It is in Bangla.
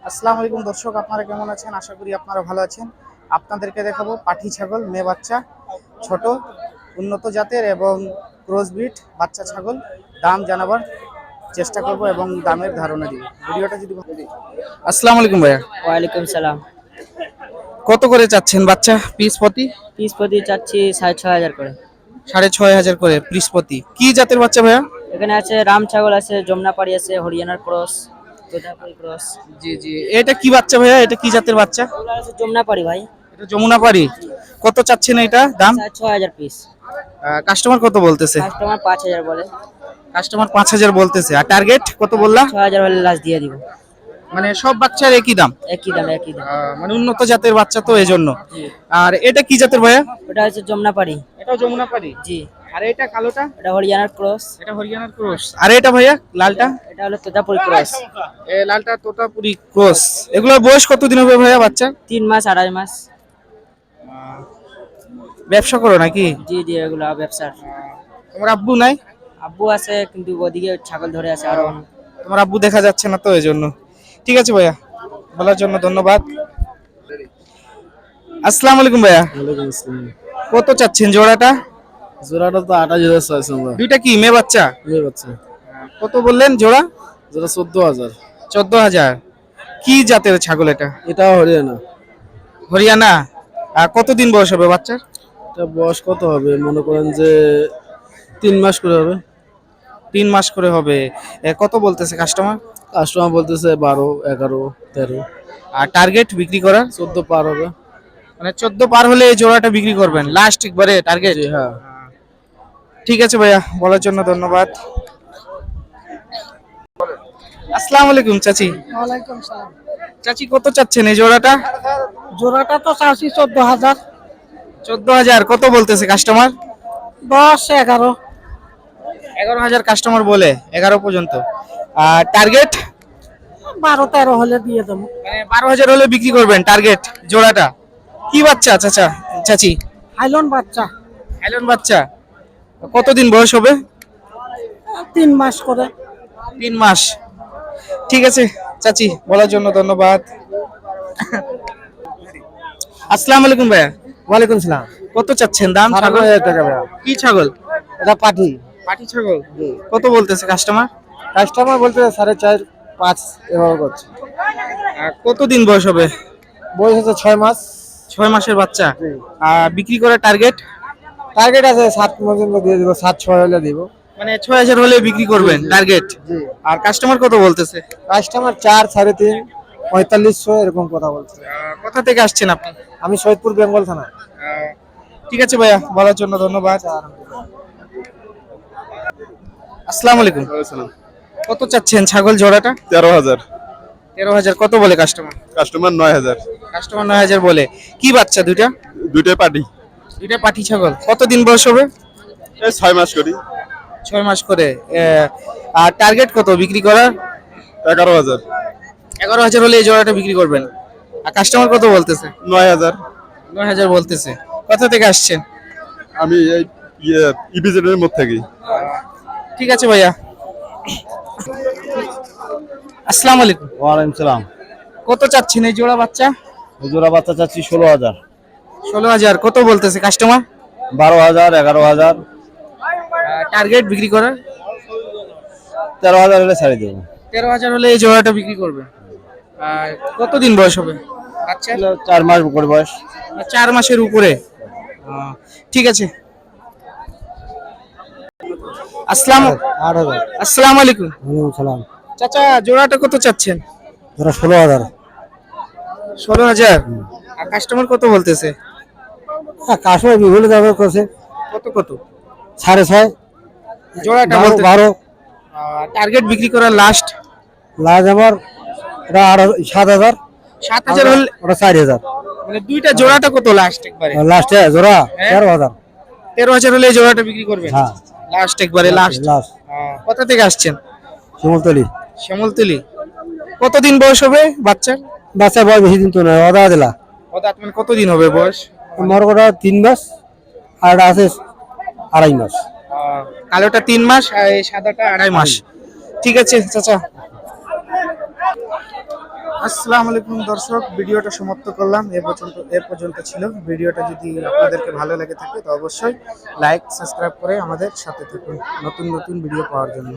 আসসালামু আলাইকুম দর্শক, আপনারা কেমন আছেন? আশা করি আপনারা ভালো আছেন। আপনাদেরকে দেখাবো পাঠি ছাগল, মেয়ে বাচ্চা, ছোট, উন্নত জাতের এবং ক্রসবিট বাচ্চা ছাগল। দাম জানাবার চেষ্টা করব এবং দামের ধারণা দিব। ভিডিওটা যদি আসসালামু আলাইকুম ভাইয়া। ওয়ালাইকুম সালাম। কত করে চাচ্ছেন বাচ্চা পিস প্রতি? পিস প্রতি চাচ্ছি 6,500 করে। 6,500 করে পিস প্রতি। কি জাতের বাচ্চা ভাইয়া? এখানে আছে রাম ছাগল আছে, যমুনাপাড়ি আছে, হরিয়ানার ক্রস, তোতাপুরি ক্রস। জি জি, এটা কি বাচ্চা ভাইয়া? এটা কি জাতের বাচ্চা? এগুলো আছে যমুনাপাড়ি ভাই। এটা যমুনাপাড়ি। কত চাচ্ছেন এটা দাম? 6,500 পিস। কাস্টমার কত বলতেছে? কাস্টমার 5,000 বলে। কাস্টমার 5,000 বলতেছে। আর টার্গেট কত বললা? 6,000 হলে লাস্ট দিয়ে দিব। মানে সব বাচ্চার একই দাম? একই দাম, একই দাম। মানে উন্নত জাতের বাচ্চা তো এজন্য। আর এটা কি জাতের ভাইয়া? ওটা হচ্ছে যমুনাপাড়ি। এটাও যমুনাপাড়ি? জি। আর এটা কালোটা? এটা হরিয়ানার ক্রস। এটা হরিয়ানার ক্রস। আর এটা ভাইয়া লালটা? এটা হলো তোতাপুরি ক্রস। লালটা তোতাপুরি ক্রস। এগুলোর বয়স কতদিন হবে ভাইয়া বাচ্চা? 3 মাস 2.5 মাস। ব্যবসা করো নাকি? জি জি, এগুলো ব্যবসার। তোমার আব্বু নাই? আব্বু আছে, কিন্তু ওদিকে ছাগল ধরে আছে আরো। তোমার আব্বু দেখা যাচ্ছে না তো এজন্য। ঠিক আছে ভাইয়া, বলার জন্য ধন্যবাদ। আসসালামু আলাইকুম ভাইয়া। ওয়ালাইকুম আসসালাম। কত চাচ্ছেন জোড়াটা? জোড়াটা তো 28,000 চাইছি আমরা। দুইটা কি মেয়ে বাচ্চা? মেয়ে বাচ্চা। কত বললেন জোড়া? জোড়া 14,000। 14,000। কি জাতের ছাগল এটা? এটাও হরিয়ানা। হরিয়ানা। কতদিন বয়স হবে বাচ্চার? এটা বয়স কত হবে? মনে করেন যে 3 মাস করে হবে। 3 মাস করে হবে। কত বলতেছে কাস্টমার? কাস্টমার বলতেছে 12, 11, 13। আর টার্গেট বিক্রি করার? 14 পার হবে। মানে 14 পার হলে এই জোড়াটা বিক্রি করবেন লাস্ট একবারে টার্গেট? জি হ্যাঁ। ঠিক আছে ভাইয়া, বলার জন্য ধন্যবাদ। আসসালামু আলাইকুম চাচি। ওয়ালাইকুম সালাম। চাচি কত চাচ্ছেন এই জোড়াটা? জোড়াটা তো চাচ্ছি 14,000। 14,000 কত বলতেছে কাস্টমার? 10, 11। 11,000 কাস্টমার বলে, 11 পর্যন্ত। আর টার্গেট? 12, 13 হলে দিয়ে দেবো। মানে 12,000 হলে বিক্রি করবেন টার্গেট জোড়াটা। কি বাচ্চা চাচা চাচি? হাইলন বাচ্চা। আইলন বাচ্চা। কতদিন বয়স হবে? 3 মাস করে। 3 মাস। ঠিক আছে চাচি, বলার জন্য ধন্যবাদ। আসসালামু আলাইকুম ভাইয়া। ওয়ালাইকুম সালাম। কত চাচ্ছেন দাম? 18,000 টাকা ভাইয়া। কি ছাগল? এটা পাঠি। পাটি ছাগল। কত বলতেছে কাস্টমার? কাস্টমার বলতে 4.5, 5 এভাবে করছে। কতদিন বয়স হবে? বয়স হচ্ছে 6 মাস। 6 মাসের বাচ্চা। বিক্রি করার টার্গেট? টার্গেট আছে 7 পর্যন্ত দিয়ে দিব, 7-6 হলে দিব। মানে 6,000 হলে বিক্রি করবেন টার্গেট। জি। আর কাস্টমার কত বলতেছে? কাস্টমার 4, 3.5, 4500 এরকম কথা বলছে। কোথা থেকে আসছেন আপনি? আমি সৈয়দপুর বেঙ্গল থানা। ঠিক আছে ভাইয়া, বলার জন্য ধন্যবাদ। আসসালামু আলাইকুম। কত চাচ্ছেন ছাগল জোড়াটা? 13,000। 13,000 কত বলে কাস্টমার? কাস্টমার 9,000। কাস্টমার 9,000 বলে। কি বাচ্চা দুইটা? দুইটাই পাটি। দুইটা পাটি ছাগল। কতদিন বয়স হবে? এই 6 মাস করি। 6 মাস করে। আর টার্গেট কত বিক্রি করার? 11,000। 11,000 হলে এই জোড়াটা বিক্রি করবেন। আর কাস্টমার কত বলতেছে? 9,000। 9,000 বলতেছে। কোথা থেকে আসছেন? আমি এই ইপিজেডের মধ্যে থাকি। ঠিক আছে ভাইয়া। আসসালামু আলাইকুম। ওয়ালাইকুম সালাম। কত চাচ্ছেন এই জোড়া বাচ্চা? জোড়া বাচ্চা চাচ্ছি 16,000। 16,000 কত বলতেছে কাস্টমার? 12,000, 11,000। টার্গেট বিক্রি করার? 13,000 হলে ছাড়ি দেবো। 13,000 হলে এই জোড়াটা বিক্রি করবে। আর কতদিন বয়স হবে বাচ্চা? 4 মাস করে বয়স। 4 মাসের উপরে। ঠিক আছে। আসসালামু 8,000। আসসালামু আলাইকুম। ওয়ালাইকুম সালাম। চাচা জোড়াটা কত চাচ্ছেন? জোড়া 16,000। 16,000। আর কাস্টমার কত বলতেছে? কাশ্মীর বিভিন্ন দামে করছে। কত কত? 6.5। জোড়াটা বলতে 12। টার্গেট বিক্রি করার লাস্ট? লাজ আমার এটা 7,000। 7,000 হলে ওটা 4,000। মানে দুইটা জোড়াটা কত লাস্ট একবারে? লাস্টে জোড়া 13,000। 13,000 হলে এই জোড়াটা বিক্রি করবেন? হ্যাঁ লাস্ট একবারে লাস্ট। লাস্ট। কোথা থেকে আসছেন? শিমুলতলি। শ্যামলতলি। কতদিন বয়স হবে বাচ্চার? বাচ্চা বয়স বেশি দিন তো নয়, অদা দিলা। মানে কতদিন হবে বয়স? মোর কটা 3 মাস আর আছে 2.5 মাস। কালোটা 3 মাস আর এই সাদাটা 2.5 মাস। ঠিক আছে চাচা। আসসালামু আলাইকুম দর্শক, ভিডিওটা সমাপ্ত করলাম। এ পর্যন্ত ছিল ভিডিওটা। যদি আপনাদেরকে ভালো লেগে থাকে তো অবশ্যই লাইক সাবস্ক্রাইব করে আমাদের সাথে থাকুন নতুন নতুন ভিডিও পাওয়ার জন্য।